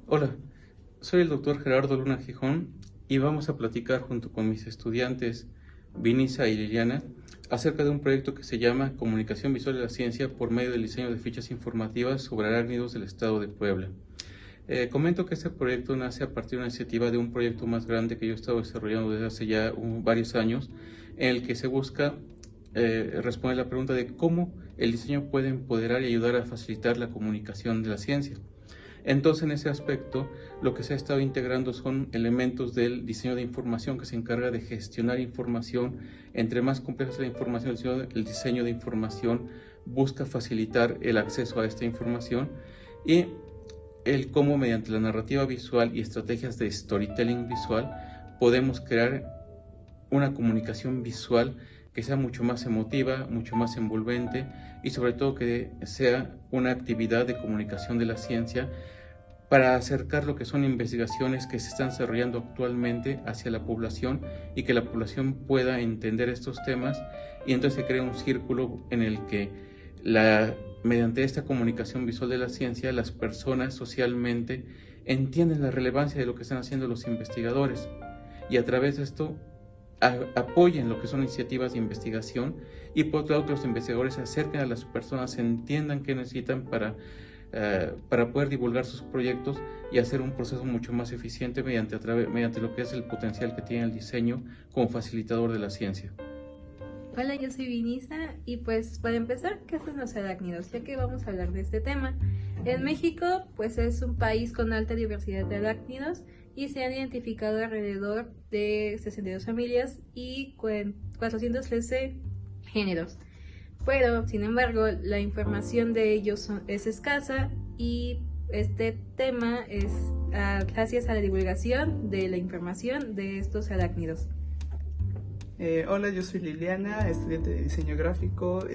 Hola, soy el doctor Gerardo Luna Gijón y vamos a platicar junto con mis estudiantes Vinisa y Liliana acerca de un proyecto que se llama Comunicación Visual de la Ciencia por medio del diseño de fichas informativas sobre arácnidos del estado de Puebla. Comento que este proyecto nace a partir de una iniciativa de un proyecto más grande que yo he estado desarrollando desde hace ya varios años, en el que se busca responder la pregunta de cómo el diseño puede empoderar y ayudar a facilitar la comunicación de la ciencia. Entonces, en ese aspecto, lo que se ha estado integrando son elementos del diseño de información que se encarga de gestionar información. Entre más compleja es la información, el diseño de información busca facilitar el acceso a esta información y el cómo mediante la narrativa visual y estrategias de storytelling visual podemos crear una comunicación visual que sea mucho más emotiva, mucho más envolvente y sobre todo que sea una actividad de comunicación de la ciencia para acercar lo que son investigaciones que se están desarrollando actualmente hacia la población y que la población pueda entender estos temas, y entonces se crea un círculo en el que mediante esta comunicación visual de la ciencia las personas socialmente entienden la relevancia de lo que están haciendo los investigadores y a través de esto apoyen lo que son iniciativas de investigación, y por otro lado que los investigadores se acerquen a las personas, entiendan qué necesitan para poder divulgar sus proyectos y hacer un proceso mucho más eficiente mediante lo que es el potencial que tiene el diseño como facilitador de la ciencia. Hola, yo soy Vinisa y pues para empezar, ¿qué son los arácnidos? Ya que vamos a hablar de este tema. En México pues es un país con alta diversidad de arácnidos y se han identificado alrededor de 62 familias y 413 géneros. Pero, sin embargo, la información de ellos es escasa y este tema es gracias a la divulgación de la información de estos arácnidos. Hola, yo soy Liliana, estudiante de diseño gráfico,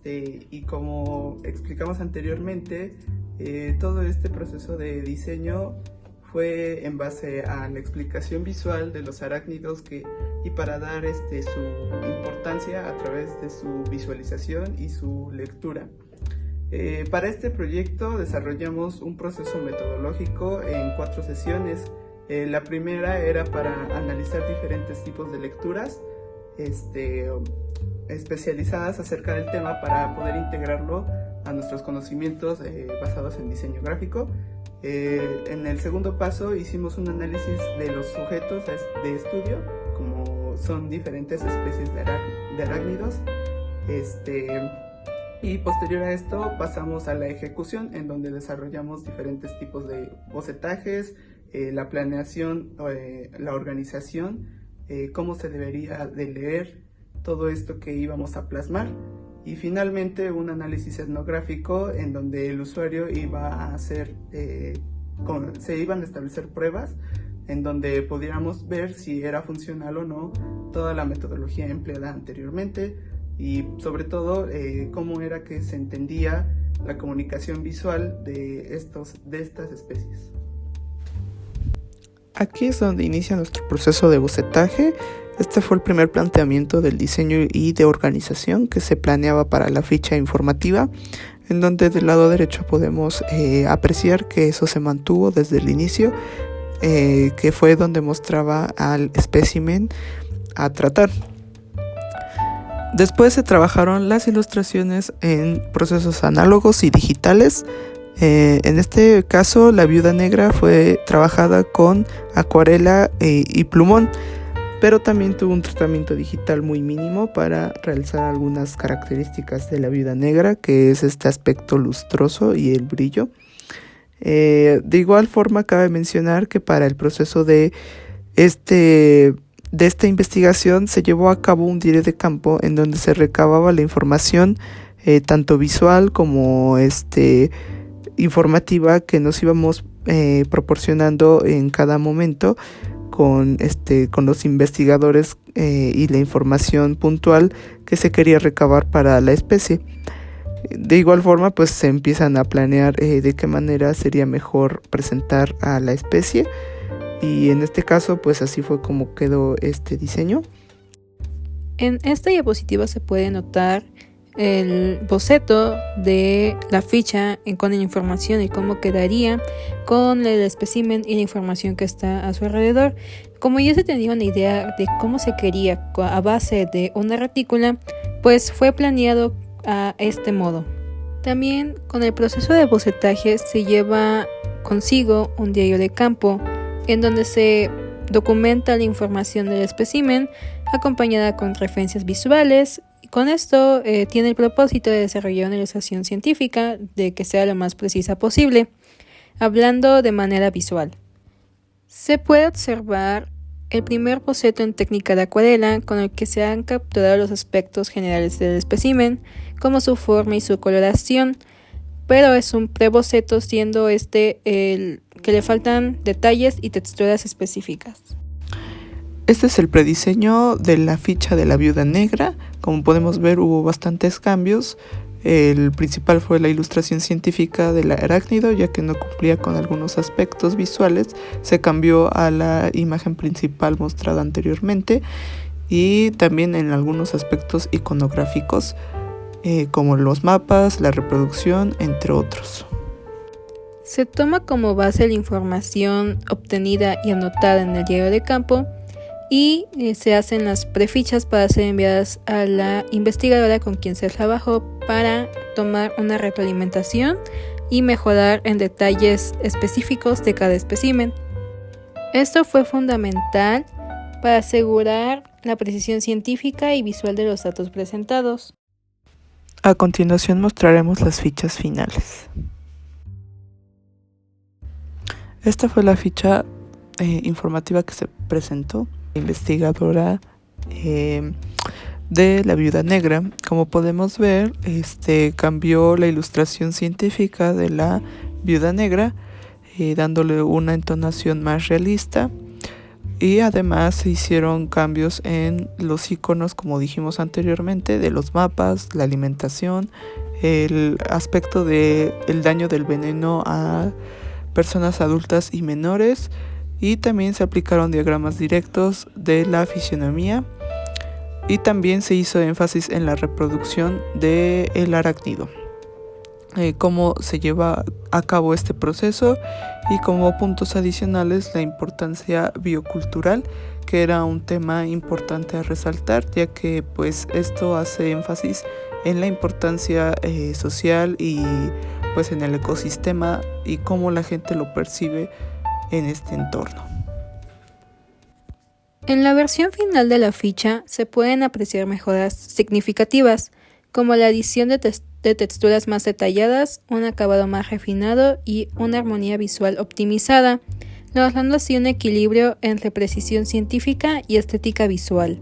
y como explicamos anteriormente, todo este proceso de diseño fue en base a la explicación visual de los arácnidos y para dar su importancia a través de su visualización y su lectura. Para este proyecto desarrollamos un proceso metodológico en 4 sesiones. La primera era para analizar diferentes tipos de lecturas especializadas acerca del tema para poder integrarlo a nuestros conocimientos basados en diseño gráfico. En el segundo paso hicimos un análisis de los sujetos de estudio, como son diferentes especies de arácnidos, y posterior a esto pasamos a la ejecución, en donde desarrollamos diferentes tipos de bocetajes, la planeación, la organización, cómo se debería de leer todo esto que íbamos a plasmar, y finalmente un análisis etnográfico en donde el usuario iba a hacer, se iban a establecer pruebas en donde pudiéramos ver si era funcional o no toda la metodología empleada anteriormente, y sobre todo cómo era que se entendía la comunicación visual de estas especies. Aquí es donde inicia nuestro proceso de bocetaje. Este fue el primer planteamiento del diseño y de organización que se planeaba para la ficha informativa, en donde del lado derecho podemos apreciar que eso se mantuvo desde el inicio, que fue donde mostraba al espécimen a tratar. Después se trabajaron las ilustraciones en procesos análogos y digitales. En este caso, la viuda negra fue trabajada con acuarela y plumón, pero también tuvo un tratamiento digital muy mínimo para realizar algunas características de la viuda negra, que es este aspecto lustroso y el brillo. De igual forma, cabe mencionar que para el proceso de esta investigación se llevó a cabo un diario de campo en donde se recababa la información tanto visual como informativa que nos íbamos proporcionando en cada momento con los investigadores y la información puntual que se quería recabar para la especie. De igual forma, pues se empiezan a planear de qué manera sería mejor presentar a la especie, y en este caso pues así fue como quedó este diseño. En esta diapositiva se puede notar el boceto de la ficha con la información y cómo quedaría con el espécimen y la información que está a su alrededor. Como ya se tenía una idea de cómo se quería a base de una retícula, pues fue planeado a este modo. También con el proceso de bocetaje se lleva consigo un diario de campo en donde se documenta la información del espécimen acompañada con referencias visuales. Con esto tiene el propósito de desarrollar una ilustración científica de que sea lo más precisa posible, hablando de manera visual. Se puede observar el primer boceto en técnica de acuarela con el que se han capturado los aspectos generales del espécimen, como su forma y su coloración, pero es un preboceto, siendo el que le faltan detalles y texturas específicas. Este es el prediseño de la ficha de la Viuda Negra. Como podemos ver, hubo bastantes cambios. El principal fue la ilustración científica del arácnido, ya que no cumplía con algunos aspectos visuales. Se cambió a la imagen principal mostrada anteriormente y también en algunos aspectos iconográficos, como los mapas, la reproducción, entre otros. Se toma como base la información obtenida y anotada en el diario de campo y se hacen las prefichas para ser enviadas a la investigadora con quien se trabajó para tomar una retroalimentación y mejorar en detalles específicos de cada espécimen. Esto fue fundamental para asegurar la precisión científica y visual de los datos presentados. A continuación mostraremos las fichas finales. Esta fue la ficha informativa que se presentó. Investigadora de la Viuda Negra. Como podemos ver, cambió la ilustración científica de la Viuda Negra, dándole una entonación más realista, y además se hicieron cambios en los iconos, como dijimos anteriormente, de los mapas, la alimentación, el aspecto del daño del veneno a personas adultas y menores, y también se aplicaron diagramas directos de la fisionomía, y también se hizo énfasis en la reproducción del arácnido, cómo se lleva a cabo este proceso, y como puntos adicionales la importancia biocultural, que era un tema importante a resaltar, ya que pues esto hace énfasis en la importancia social y pues en el ecosistema y cómo la gente lo percibe en este entorno. En la versión final de la ficha se pueden apreciar mejoras significativas, como la adición de texturas más detalladas, un acabado más refinado y una armonía visual optimizada, logrando así un equilibrio entre precisión científica y estética visual.